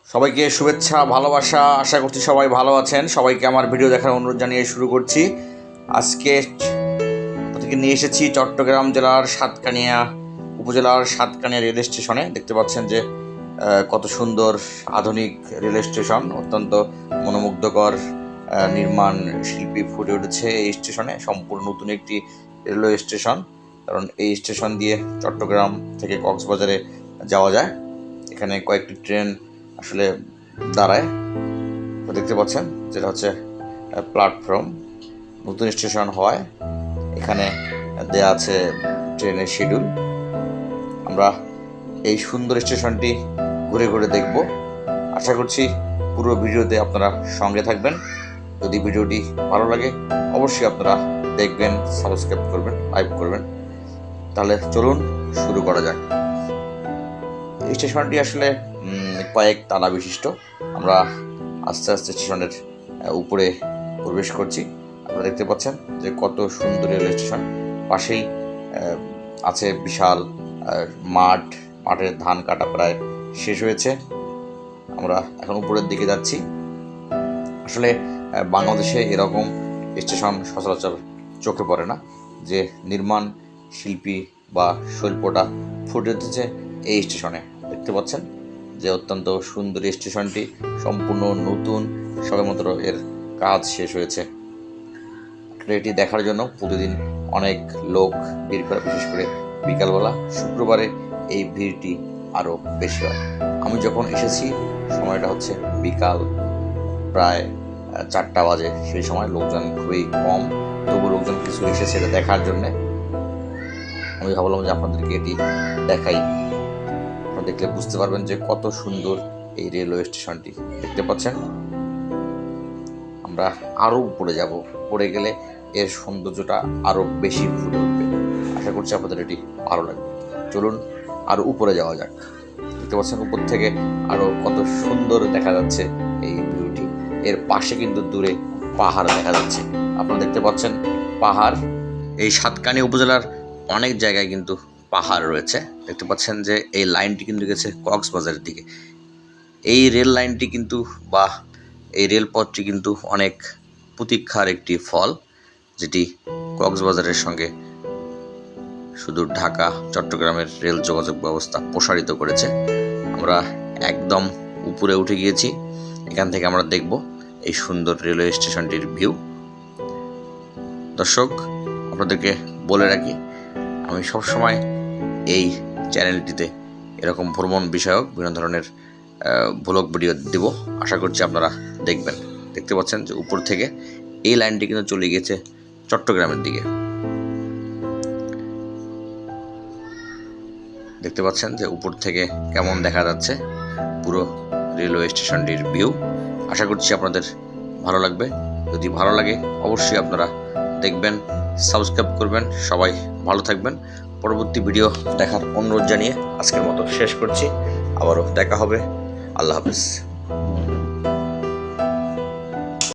সবাইকে শুভেচ্ছা ভালোবাসা। আশা করছি সবাই ভালো আছেন। সবাইকে আমার ভিডিও দেখার অনুরোধ জানিয়ে শুরু করছি। আজকে আপনাদেরকে নিয়ে এসেছি চট্টগ্রাম জেলার সাতকানিয়া উপজেলার সাতকানিয়া রেল স্টেশনে। দেখতে পাচ্ছেন যে কত সুন্দর আধুনিক রেল স্টেশন, অত্যন্ত মনোমুগ্ধকর নির্মাণ শিল্পী ফুটে উঠেছে এই স্টেশনে। সম্পূর্ণ নতুন একটি রেলওয়ে স্টেশন, কারণ এই স্টেশন দিয়ে চট্টগ্রাম থেকে কক্সবাজারে যাওয়া যায়। এখানে কয়েকটি ট্রেন আসলে দাঁড়ায়, দেখতে পাচ্ছেন যেটা হচ্ছে প্ল্যাটফর্ম। নতুন স্টেশন হওয়ায় এখানে দেয়া আছে ট্রেনের শিডিউল। আমরা এই সুন্দর স্টেশনটি ঘুরে ঘুরে দেখব। আশা করছি পুরো ভিডিওতে আপনারা সঙ্গে থাকবেন। যদি ভিডিওটি ভালো লাগে অবশ্যই আপনারা দেখবেন, সাবস্ক্রাইব করবেন, লাইক করবেন। তাহলে চলুন শুরু করা যাক। এই স্টেশনটি আসলে কয়েক তালা বিশিষ্ট। আমরা আস্তে আস্তে স্টেশনের উপরে প্রবেশ করছি। আপনারা দেখতে পাচ্ছেন যে কত সুন্দর রেল স্টেশন। পাশেই আছে বিশাল মাঠের ধান কাটা প্রায় শেষ হয়েছে। আমরা এখন উপরের দিকে যাচ্ছি। আসলে বাংলাদেশে এরকম স্টেশন সচরাচর চোখে পড়ে না, যে নির্মাণ শিল্পী বা শিল্পটা ফুটে উঠেছে এই স্টেশনে। দেখতে পাচ্ছেন যে অত্যন্ত সুন্দর স্টেশনটি সম্পূর্ণ নতুন, সবেমাত্র এর কাজ শেষ হয়েছে। এটি দেখার জন্য প্রতিদিন অনেক লোক ভিড় করে, বিশেষ করে বিকালবেলা। শুক্রবারে এই ভিড়টি আরও বেশি হয়। আমি যখন এসেছি সময়টা হচ্ছে বিকাল প্রায় 4টা বাজে। সেই সময় লোকজন খুবই কম, তবু লোকজন কিছু এসেছে এটা দেখার জন্যে। আমি ভাবলাম যে আপনাদেরকে এটি দেখাই। আপনারা দেখলে বুঝতে পারবেন যে কত সুন্দর এই রেলওয়ে স্টেশনটি। দেখতে পাচ্ছেন। আমরা আরও উপরে যাব, উপরে গেলে এর সৌন্দর্যটা আরও বেশি ফুটে উঠবে। আশা করছি আপনাদের এটি ভালো লাগবে। চলুন আরও উপরে যাওয়া যাক। দেখতে পাচ্ছেন উপর থেকে আরও কত সুন্দর দেখা যাচ্ছে এই ভিউটি। এর পাশে কিন্তু দূরে পাহাড় দেখা যাচ্ছে। আপনারা দেখতে পাচ্ছেন পাহাড়। এই সাতকানিয়া উপজেলার অনেক জায়গায় কিন্তু পাহাড় রয়েছে। দেখতে পাচ্ছেন যে এই লাইনটি কিন্তু গেছে কক্সবাজারের দিকে। এই রেল লাইনটি কিন্তু বা এই রেলপথটি কিন্তু অনেক প্রতীক্ষার একটি ফল, যেটি কক্সবাজারের সঙ্গে সুদূর ঢাকা চট্টগ্রামের রেল যোগাযোগ ব্যবস্থা প্রসারিত করেছে। আমরা একদম উপরে উঠে গিয়েছি। এখান থেকে আমরা দেখব এই সুন্দর রেলওয়ে স্টেশনটির ভিউ। দর্শক, আপনাদেরকে বলে রাখি, আমি সবসময় এই চ্যানেলটিতে এরকম ভ্রমণ বিষয়ক বিভিন্ন ধরনের ব্লগ ভিডিও দেব। আশা করছি আপনারা দেখবেন। দেখতে পাচ্ছেন যে উপর থেকে এই লাইনটি কিন্তু চলে গিয়েছে চট্টগ্রামের দিকে। দেখতে পাচ্ছেন যে উপর থেকে কেমন দেখা যাচ্ছে পুরো রেলওয়ে স্টেশনটির ভিউ। আশা করছি আপনাদের ভালো লাগবে। যদি ভালো লাগে অবশ্যই আপনারা দেখবেন, সাবস্ক্রাইব করবেন। সবাই ভালো থাকবেন। পরবর্তী ভিডিও দেখার অনুরোধ জানিয়ে আজকের মতো শেষ করছি। আবারও দেখা হবে। আল্লাহ হাফেজ।